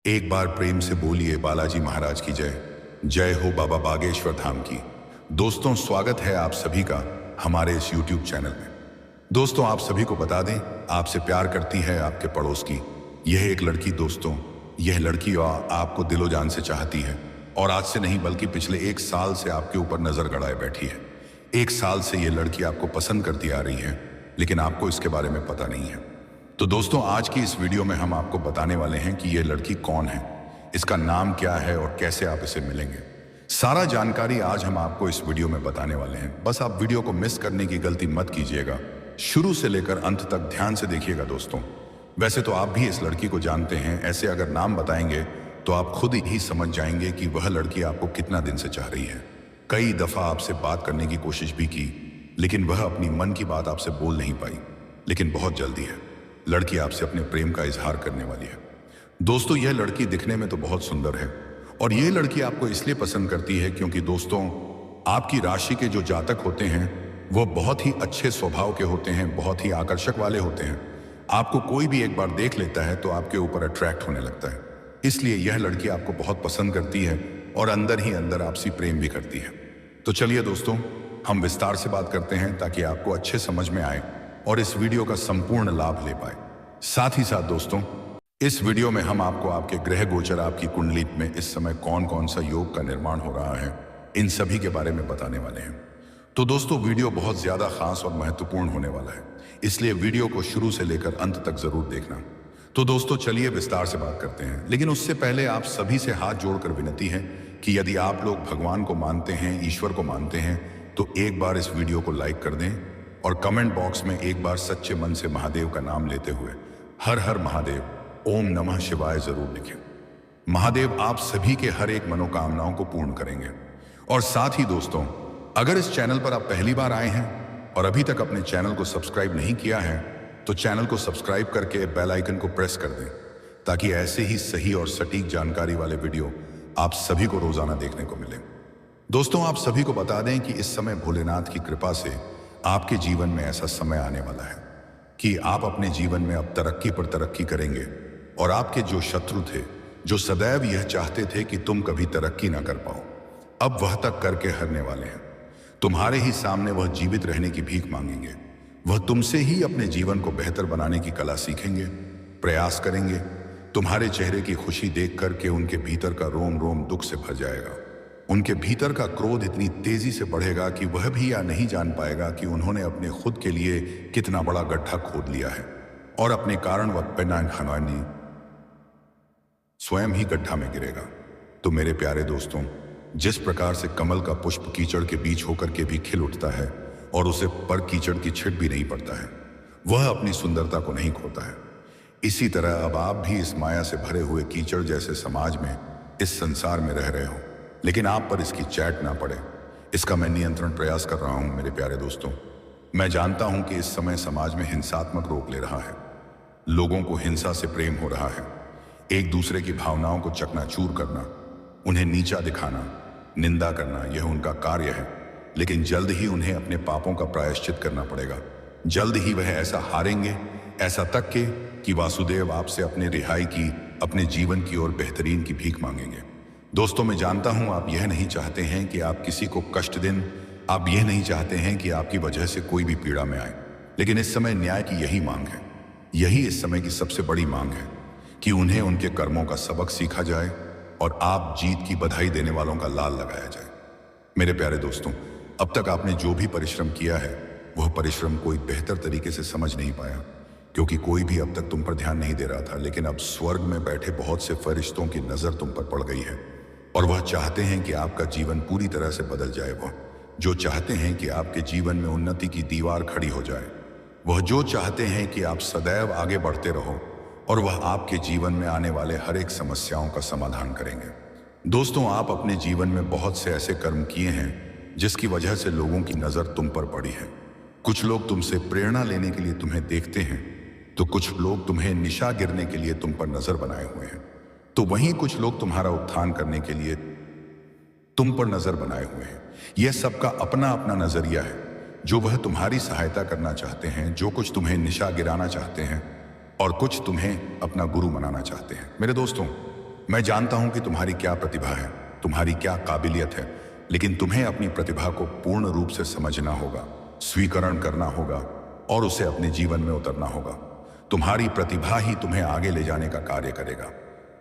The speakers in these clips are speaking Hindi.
एक बार प्रेम से बोलिए बालाजी महाराज की जय। जय हो बाबा बागेश्वर धाम की। दोस्तों, स्वागत है आप सभी का हमारे इस YouTube चैनल में। दोस्तों, आप सभी को बता दें, आपसे प्यार करती है आपके पड़ोस की यह एक लड़की। दोस्तों, यह लड़की आपको दिलो जान से चाहती है और आज से नहीं बल्कि पिछले 1 साल से आपके ऊपर नजर गड़ाए बैठी है। 1 साल से यह लड़की आपको पसंद करती आ रही है, लेकिन आपको इसके बारे में पता नहीं है। तो दोस्तों, आज की इस वीडियो में हम आपको बताने वाले हैं कि यह लड़की कौन है, इसका नाम क्या है और कैसे आप इसे मिलेंगे। सारा जानकारी आज हम आपको इस वीडियो में बताने वाले हैं। बस आप वीडियो को मिस करने की गलती मत कीजिएगा, शुरू से लेकर अंत तक ध्यान से देखिएगा। दोस्तों, वैसे तो आप भी इस लड़की को जानते हैं, ऐसे अगर नाम बताएंगे तो आप खुद ही समझ जाएंगे कि वह लड़की आपको कितना दिन से चाह रही है। कई दफा आपसे बात करने की कोशिश भी की, लेकिन वह अपनी मन की बात आपसे बोल नहीं पाई। लेकिन बहुत जल्दी है लड़की आपसे अपने प्रेम का इजहार करने वाली है। दोस्तों, यह लड़की दिखने में तो बहुत सुंदर है और यह लड़की आपको इसलिए पसंद करती है क्योंकि दोस्तों, आपकी राशि के जो जातक होते हैं वो बहुत ही अच्छे स्वभाव के होते हैं, बहुत ही आकर्षक वाले होते हैं। आपको कोई भी एक बार देख लेता है तो आपके ऊपर अट्रैक्ट होने लगता है। इसलिए यह लड़की आपको बहुत पसंद करती है और अंदर ही अंदर आपसी प्रेम भी करती है। तो चलिए दोस्तों, हम विस्तार से बात करते हैं ताकि आपको अच्छे समझ में आए और इस वीडियो का संपूर्ण लाभ ले पाए। साथ ही साथ दोस्तों, इस वीडियो में हम आपको आपके ग्रह गोचर, आपकी कुंडली में इस समय कौन कौन सा योग का निर्माण हो रहा है, इन सभी के बारे में बताने वाले हैं। तो दोस्तों, वीडियो बहुत ज्यादा खास और महत्वपूर्ण होने वाला है, इसलिए वीडियो को शुरू से लेकर अंत तक जरूर देखना। तो दोस्तों, चलिए विस्तार से बात करते हैं, लेकिन उससे पहले आप सभी से हाथ जोड़कर विनती है कि यदि आप लोग भगवान को मानते हैं, ईश्वर को मानते हैं, तो एक बार इस वीडियो को लाइक कर दें और कमेंट बॉक्स में एक बार सच्चे मन से महादेव का नाम लेते हुए हर हर महादेव, ओम नमः शिवाय जरूर लिखें। महादेव आप सभी के हर एक मनोकामनाओं को पूर्ण करेंगे। और साथ ही दोस्तों, अगर इस चैनल पर आप पहली बार आए हैं और अभी तक अपने चैनल को सब्सक्राइब नहीं किया है, तो चैनल को सब्सक्राइब करके बेल आइकन को प्रेस कर दें ताकि ऐसे ही सही और सटीक जानकारी वाले वीडियो आप सभी को रोजाना देखने को मिले। दोस्तों, आप सभी को बता दें कि इस समय भोलेनाथ की कृपा से आपके जीवन में ऐसा समय आने वाला है कि आप अपने जीवन में अब तरक्की पर तरक्की करेंगे और आपके जो शत्रु थे, जो सदैव यह चाहते थे कि तुम कभी तरक्की ना कर पाओ, अब वह तक करके हरने वाले हैं। तुम्हारे ही सामने वह जीवित रहने की भीख मांगेंगे। वह तुमसे ही अपने जीवन को बेहतर बनाने की कला सीखेंगे, प्रयास करेंगे। तुम्हारे चेहरे की खुशी देख करके उनके भीतर का रोम रोम दुख से भर जाएगा। उनके भीतर का क्रोध इतनी तेजी से बढ़ेगा कि वह भी या नहीं जान पाएगा कि उन्होंने अपने खुद के लिए कितना बड़ा गड्ढा खोद लिया है और अपने कारण वह पेनानी स्वयं ही गड्ढा में गिरेगा। तो मेरे प्यारे दोस्तों, जिस प्रकार से कमल का पुष्प कीचड़ के बीच होकर के भी खिल उठता है और उसे पर कीचड़ की छिट भी नहीं पड़ता है, वह अपनी सुंदरता को नहीं खोता है। इसी तरह अब आप भी इस माया से भरे हुए कीचड़ जैसे समाज में, इस संसार में रह रहे हो, लेकिन आप पर इसकी चैट ना पड़े, इसका मैं नियंत्रण प्रयास कर रहा हूं। मेरे प्यारे दोस्तों, मैं जानता हूं कि इस समय समाज में हिंसात्मक रोक ले रहा है, लोगों को हिंसा से प्रेम हो रहा है, एक दूसरे की भावनाओं को चकनाचूर करना, उन्हें नीचा दिखाना, निंदा करना, यह उनका कार्य है। लेकिन जल्द ही उन्हें अपने पापों का प्रायश्चित करना पड़ेगा। जल्द ही वह ऐसा हारेंगे, ऐसा तक के कि वासुदेव आपसे अपने रिहाई की, अपने जीवन की ओर बेहतरीन की भीख मांगेंगे। दोस्तों, मैं जानता हूं आप यह नहीं चाहते हैं कि आप किसी को कष्ट दें, आप यह नहीं चाहते हैं कि आपकी वजह से कोई भी पीड़ा में आए, लेकिन इस समय न्याय की यही मांग है। यही इस समय की सबसे बड़ी मांग है कि उन्हें उनके कर्मों का सबक सीखा जाए और आप जीत की बधाई देने वालों का लाल लगाया जाए। मेरे प्यारे दोस्तों, अब तक आपने जो भी परिश्रम किया है, वह परिश्रम कोई बेहतर तरीके से समझ नहीं पाया, क्योंकि कोई भी अब तक तुम पर ध्यान नहीं दे रहा था। लेकिन अब स्वर्ग में बैठे बहुत से फरिश्तों की नजर तुम पर पड़ गई है और वह चाहते हैं कि आपका जीवन पूरी तरह से बदल जाए। वह जो चाहते हैं कि आपके जीवन में उन्नति की दीवार खड़ी हो जाए, वह जो चाहते हैं कि आप सदैव आगे बढ़ते रहो और वह आपके जीवन में आने वाले हर एक समस्याओं का समाधान करेंगे। दोस्तों, आप अपने जीवन में बहुत से ऐसे कर्म किए हैं जिसकी वजह से लोगों की नजर तुम पर पड़ी है। कुछ लोग तुमसे प्रेरणा लेने के लिए तुम्हें देखते हैं, तो कुछ लोग तुम्हें निशा गिरने के लिए तुम पर नजर बनाए हुए हैं, तो वहीं कुछ लोग तुम्हारा उत्थान करने के लिए तुम पर नजर बनाए हुए हैं। यह सबका अपना अपना नजरिया है। जो वह तुम्हारी सहायता करना चाहते हैं, जो कुछ तुम्हें निशा गिराना चाहते हैं और कुछ तुम्हें अपना गुरु बनाना चाहते हैं। मेरे दोस्तों, मैं जानता हूं कि तुम्हारी क्या प्रतिभा है, तुम्हारी क्या काबिलियत है, लेकिन तुम्हें अपनी प्रतिभा को पूर्ण रूप से समझना होगा, स्वीकरण करना होगा और उसे अपने जीवन में उतरना होगा। तुम्हारी प्रतिभा ही तुम्हें आगे ले जाने का कार्य करेगा।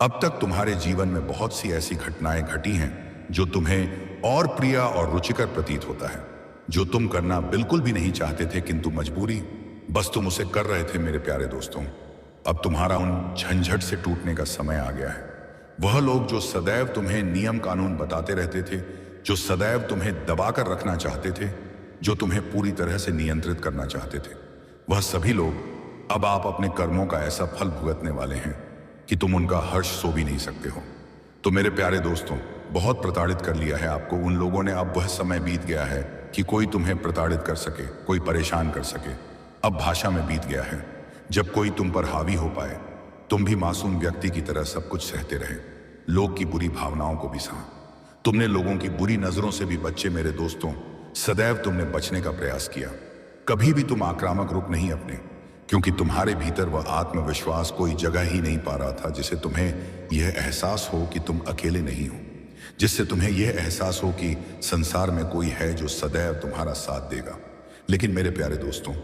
अब तक तुम्हारे जीवन में बहुत सी ऐसी घटनाएं घटी हैं जो तुम्हें और प्रिय और रुचिकर प्रतीत होता है, जो तुम करना बिल्कुल भी नहीं चाहते थे, किंतु मजबूरी बस तुम उसे कर रहे थे। मेरे प्यारे दोस्तों, अब तुम्हारा उन झंझट से टूटने का समय आ गया है। वह लोग जो सदैव तुम्हें नियम कानून बताते रहते थे, जो सदैव तुम्हें दबाकर रखना चाहते थे, जो तुम्हें पूरी तरह से नियंत्रित करना चाहते थे, वह सभी लोग अब आप अपने कर्मों का ऐसा फल भुगतने वाले हैं कि तुम उनका हर्ष सो भी नहीं सकते हो। तो मेरे प्यारे दोस्तों, बहुत प्रताड़ित कर लिया है आपको उन लोगों ने। अब वह समय बीत गया है कि कोई तुम्हें प्रताड़ित कर सके, कोई परेशान कर सके। अब भाषा में बीत गया है जब कोई तुम पर हावी हो पाए। तुम भी मासूम व्यक्ति की तरह सब कुछ सहते रहे, लोग की बुरी भावनाओं को भी सहा। तुमने लोगों की बुरी नजरों से भी बचे। मेरे दोस्तों, सदैव तुमने बचने का प्रयास किया। कभी भी तुम आक्रामक रुख नहीं अपने, क्योंकि तुम्हारे भीतर वह आत्मविश्वास कोई जगह ही नहीं पा रहा था जिससे तुम्हें यह एहसास हो कि तुम अकेले नहीं हो, जिससे तुम्हें यह एहसास हो कि संसार में कोई है जो सदैव तुम्हारा साथ देगा। लेकिन मेरे प्यारे दोस्तों,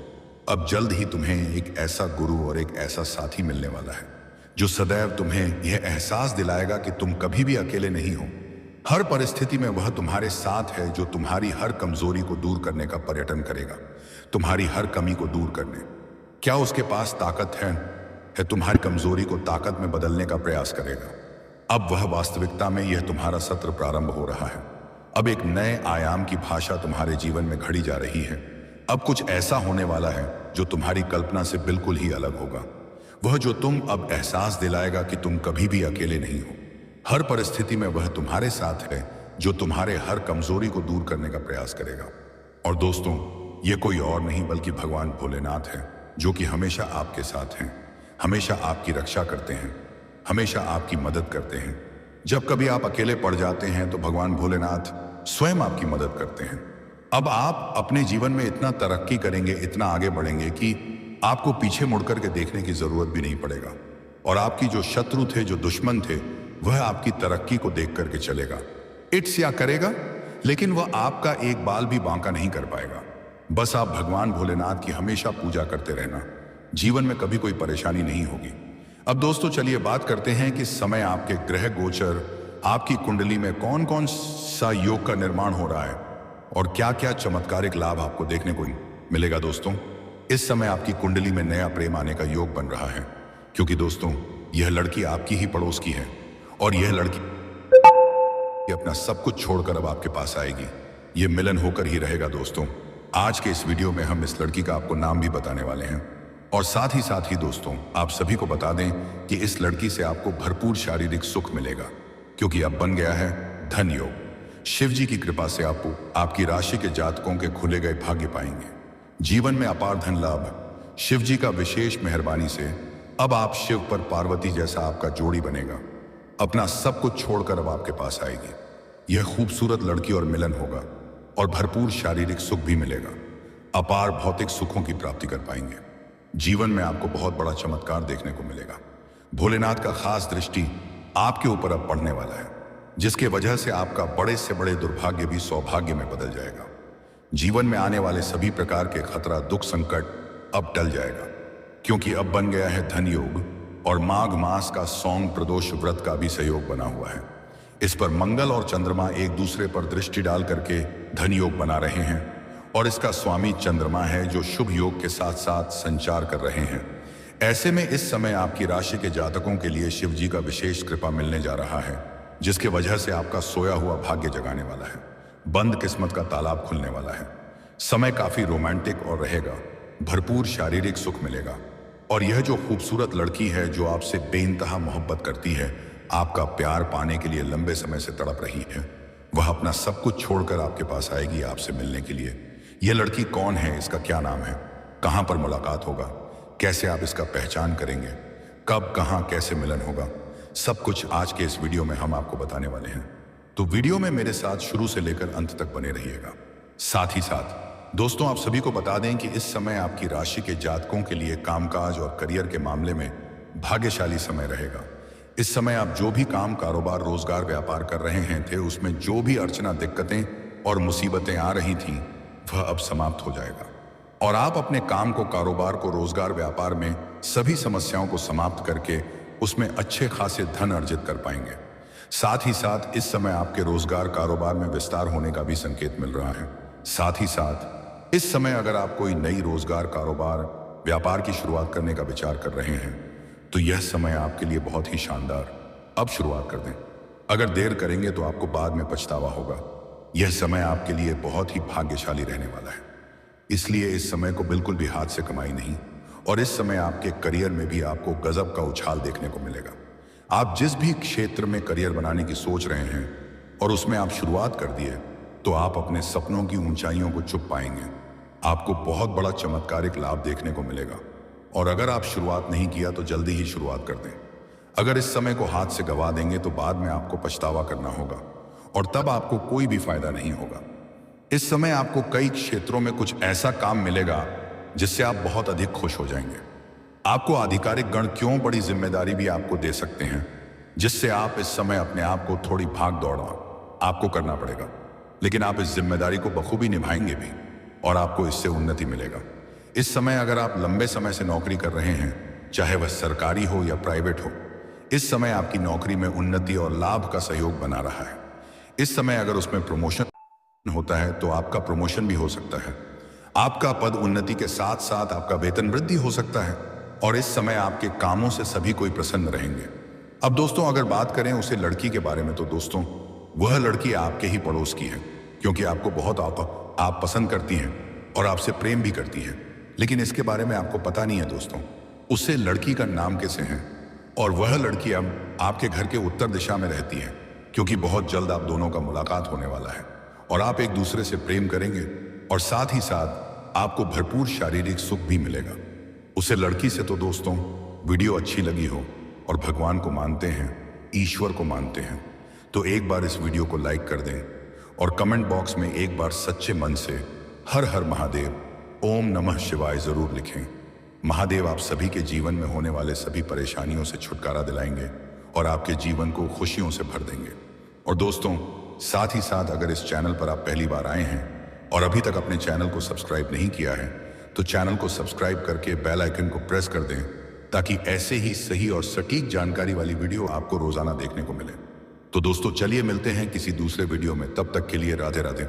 अब जल्द ही तुम्हें एक ऐसा गुरु और एक ऐसा साथी मिलने वाला है जो सदैव तुम्हें यह एहसास दिलाएगा कि तुम कभी भी अकेले नहीं हो। हर परिस्थिति में वह तुम्हारे साथ है, जो तुम्हारी हर कमजोरी को दूर करने का पर्यटन करेगा, तुम्हारी हर कमी को दूर करने। क्या उसके पास ताकत है तुम्हारी कमजोरी को ताकत में बदलने का प्रयास करेगा। अब वह वास्तविकता में यह तुम्हारा सत्र प्रारंभ हो रहा है। अब एक नए आयाम की भाषा तुम्हारे जीवन में घड़ी जा रही है। अब कुछ ऐसा होने वाला है जो तुम्हारी कल्पना से बिल्कुल ही अलग होगा। वह जो तुम अब एहसास दिलाएगा कि तुम कभी भी अकेले नहीं हो। हर परिस्थिति में वह तुम्हारे साथ है, जो तुम्हारे हर कमजोरी को दूर करने का प्रयास करेगा। और दोस्तों, ये कोई और नहीं बल्कि भगवान भोलेनाथ है, जो कि हमेशा आपके साथ हैं, हमेशा आपकी रक्षा करते हैं, हमेशा आपकी मदद करते हैं। जब कभी आप अकेले पड़ जाते हैं तो भगवान भोलेनाथ स्वयं आपकी मदद करते हैं। अब आप अपने जीवन में इतना तरक्की करेंगे, इतना आगे बढ़ेंगे कि आपको पीछे मुड़कर के देखने की जरूरत भी नहीं पड़ेगा। और आपकी जो शत्रु थे, जो दुश्मन थे, वह आपकी तरक्की को देख करके चलेगा, इट्स करेगा, लेकिन वह आपका एक बाल भी बांका नहीं कर पाएगा। बस आप भगवान भोलेनाथ की हमेशा पूजा करते रहना, जीवन में कभी कोई परेशानी नहीं होगी। अब दोस्तों, चलिए बात करते हैं कि समय आपके ग्रह गोचर, आपकी कुंडली में कौन कौन सा योग का निर्माण हो रहा है और क्या क्या चमत्कारिक लाभ आपको देखने को मिलेगा। दोस्तों, इस समय आपकी कुंडली में नया प्रेम आने का योग बन रहा है, क्योंकि दोस्तों, यह लड़की आपकी ही पड़ोस की है और यह लड़की अपना सब कुछ छोड़कर अब आपके पास आएगी। यह मिलन होकर ही रहेगा। दोस्तों, आज के इस वीडियो में हम इस लड़की का आपको नाम भी बताने वाले हैं और साथ ही दोस्तों, आप सभी को बता दें कि इस लड़की से आपको भरपूर शारीरिक सुख मिलेगा, क्योंकि अब बन गया है धन योग। शिव जी की कृपा से आपको आपकी राशि के जातकों के खुले गए भाग्य पाएंगे। जीवन में अपार धन लाभ। शिव जी का विशेष मेहरबानी से अब आप शिव पर पार्वती जैसा आपका जोड़ी बनेगा। अपना सब कुछ छोड़कर अब आपके पास आएगी यह खूबसूरत लड़की और मिलन होगा और भरपूर शारीरिक सुख भी मिलेगा। अपार भौतिक सुखों की प्राप्ति कर पाएंगे। जीवन में आपको बहुत बड़ा चमत्कार देखने को मिलेगा। भोलेनाथ का खास दृष्टि आपके ऊपर अब पड़ने वाला है, जिसके वजह से आपका बड़े से बड़े दुर्भाग्य भी सौभाग्य में बदल जाएगा। जीवन में आने वाले सभी प्रकार के खतरा, दुख, संकट अब टल जाएगा, क्योंकि अब बन गया है धन योग और माघ मास का सौंग प्रदोष व्रत का भी सहयोग बना हुआ है। इस पर मंगल और चंद्रमा एक दूसरे पर दृष्टि डाल करके धन योग बना रहे हैं और इसका स्वामी चंद्रमा है, जो शुभ योग के साथ साथ संचार कर रहे हैं। ऐसे में इस समय आपकी राशि के जातकों के लिए शिव जी का विशेष कृपा मिलने जा रहा है, जिसके वजह से आपका सोया हुआ भाग्य जगाने वाला है। बंद किस्मत का तालाब खुलने वाला है। समय काफी रोमांटिक और रहेगा। भरपूर शारीरिक सुख मिलेगा और यह जो खूबसूरत लड़की है, जो आपसे बेइंतहा मोहब्बत करती है, आपका प्यार पाने के लिए लंबे समय से तड़प रही है, वह अपना सब कुछ छोड़कर आपके पास आएगी आपसे मिलने के लिए। यह लड़की कौन है, इसका क्या नाम है, कहां पर मुलाकात होगा, कैसे आप इसका पहचान करेंगे, कब, कहां, कैसे मिलन होगा, सब कुछ आज के इस वीडियो में हम आपको बताने वाले हैं। तो वीडियो में मेरे साथ शुरू से लेकर अंत तक बने रहिएगा। साथ ही साथ दोस्तों, आप सभी को बता दें कि इस समय आपकी राशि के जातकों के लिए कामकाज और करियर के मामले में भाग्यशाली समय रहेगा। इस समय आप जो भी काम, कारोबार, रोजगार, व्यापार कर रहे हैं थे, उसमें जो भी अड़चना, दिक्कतें और मुसीबतें आ रही थीं, वह अब समाप्त हो जाएगा और आप अपने काम को, कारोबार को, रोजगार, व्यापार में सभी समस्याओं को समाप्त करके उसमें अच्छे खासे धन अर्जित कर पाएंगे। साथ ही साथ इस समय आपके रोजगार, कारोबार में विस्तार होने का भी संकेत मिल रहा है। साथ ही साथ इस समय अगर आप कोई नई रोजगार, कारोबार, व्यापार की शुरुआत करने का विचार कर रहे हैं तो यह समय आपके लिए बहुत ही शानदार। अब शुरुआत कर दें। अगर देर करेंगे तो आपको बाद में पछतावा होगा। यह समय आपके लिए बहुत ही भाग्यशाली रहने वाला है, इसलिए इस समय को बिल्कुल भी हाथ से कमाई नहीं। और इस समय आपके करियर में भी आपको गजब का उछाल देखने को मिलेगा। आप जिस भी क्षेत्र में करियर बनाने की सोच रहे हैं और उसमें आप शुरुआत कर दिए तो आप अपने सपनों की ऊंचाइयों को छू पाएंगे। आपको बहुत बड़ा चमत्कारिक लाभ देखने को मिलेगा और अगर आप शुरुआत नहीं किया तो जल्दी ही शुरुआत कर दें। अगर इस समय को हाथ से गवा देंगे तो बाद में आपको पछतावा करना होगा और तब आपको कोई भी फायदा नहीं होगा। इस समय आपको कई क्षेत्रों में कुछ ऐसा काम मिलेगा जिससे आप बहुत अधिक खुश हो जाएंगे। आपको आधिकारिक गण क्यों बड़ी जिम्मेदारी भी आपको दे सकते हैं, जिससे आप इस समय अपने आप को थोड़ी भाग दौड़ आपको करना पड़ेगा, लेकिन आप इस जिम्मेदारी को बखूबी निभाएंगे भी और आपको इससे उन्नति मिलेगा। इस समय अगर आप लंबे समय से नौकरी कर रहे हैं, चाहे वह सरकारी हो या प्राइवेट हो, इस समय आपकी नौकरी में उन्नति और लाभ का सहयोग बना रहा है। इस समय अगर उसमें प्रमोशन होता है तो आपका प्रमोशन भी हो सकता है। आपका पद उन्नति के साथ साथ आपका वेतन वृद्धि हो सकता है और इस समय आपके कामों से सभी कोई प्रसन्न रहेंगे। अब दोस्तों अगर बात करें उसे लड़की के बारे में तो दोस्तों वह लड़की आपके ही पड़ोस की है, क्योंकि आपको बहुत आप पसंद करती हैं और आपसे प्रेम भी करती हैं, लेकिन इसके बारे में आपको पता नहीं है दोस्तों। उससे लड़की का नाम कैसे है और वह लड़की अब आपके घर के उत्तर दिशा में रहती है, क्योंकि बहुत जल्द आप दोनों का मुलाकात होने वाला है और आप एक दूसरे से प्रेम करेंगे और साथ ही साथ आपको भरपूर शारीरिक सुख भी मिलेगा। उसे लड़की से तो दोस्तों वीडियो अच्छी लगी हो और भगवान को मानते हैं, ईश्वर को मानते हैं, तो एक बार इस वीडियो को लाइक कर दें और कमेंट बॉक्स में एक बार सच्चे मन से हर हर महादेव, ओम नमः शिवाय जरूर लिखें। महादेव आप सभी के जीवन में होने वाले सभी परेशानियों से छुटकारा दिलाएंगे और आपके जीवन को खुशियों से भर देंगे। और दोस्तों साथ ही साथ अगर इस चैनल पर आप पहली बार आए हैं और अभी तक अपने चैनल को सब्सक्राइब नहीं किया है तो चैनल को सब्सक्राइब करके बेल आइकन को प्रेस कर दें, ताकि ऐसे ही सही और सटीक जानकारी वाली वीडियो आपको रोजाना देखने को मिले। तो दोस्तों चलिए मिलते हैं किसी दूसरे वीडियो में, तब तक के लिए राधे राधे।